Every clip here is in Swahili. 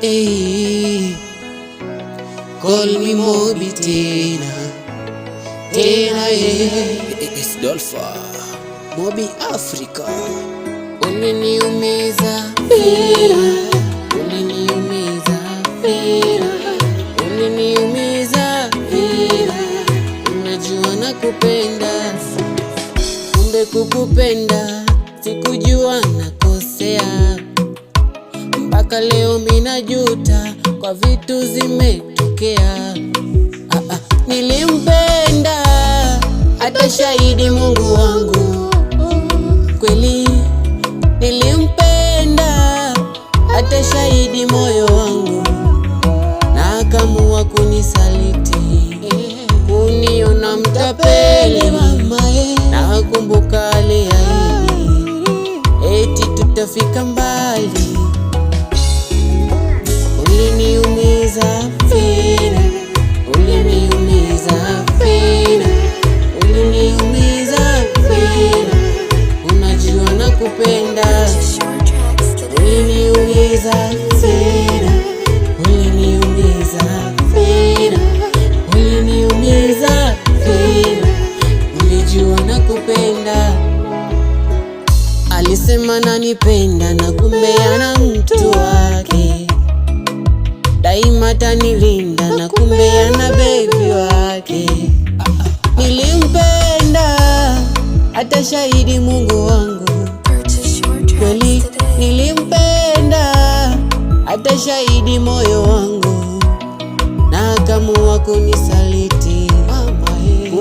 Hey, call me Mobi tena It's Dolpha Mobi Africa. Unaniumiza Fira, unaniumiza Fira, unaniumiza Fira. Unajua nakupenda, kumbe kukupenda sikujua nakosea. Mpaka leo minajuta kwa vitu zimetokea. Nilimpenda hata shahidi Mungu wangu, kweli nilimpenda hata shahidi moyo wangu, na akaamua kunisaliti, kuniona mtapeli. Na kumbuka aliahidi eti tutafika mbali. Uliniumiza Fira, uliniumiza Fira, uliniumiza Fira. Unajua nakupenda. Uliniumiza Fira, uliniumiza Fira, uliniumiza Fira. Ulijua nakupenda. Alisema nanipenda na kumbe ana mtu wake. Daima tanilinda na kumbe ana baby wake. Nilimpenda hata shahidi Mungu wangu, kweli nilimpenda hata shahidi moyo wangu, na akaamua kunisaliti,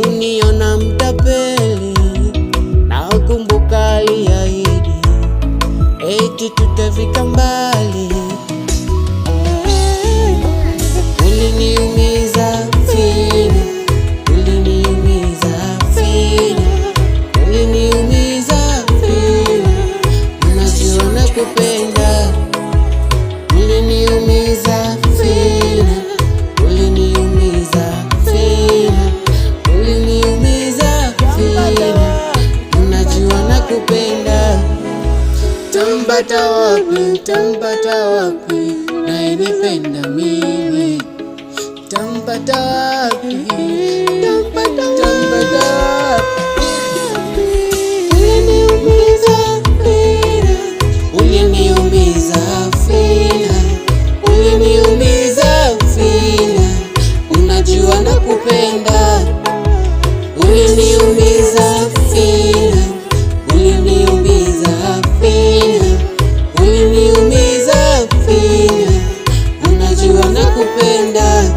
kuniona mtapeli. Na kumbuka aliahidi eti tutafika mbali. Uliniumiza Fira, uliniumiza Fira, uliniumiza Fira. Unajua nakupenda. Uliniumiza Fira, uliniumiza Fira, uliniumiza Fira. Unajua nakupenda. Tampata wapi, tampata wapi nayenipenda mimi? Tampata wapi, tampata wapi? Uliniumiza Fira, uliniumiza Fira, uliniumiza Fira. Unajua nakupenda. Uliniumiza Fira, uliniumiza Fira, uliniumiza Fira. Unajua nakupenda.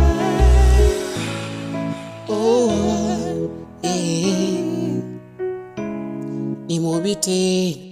Ni Mobi tena.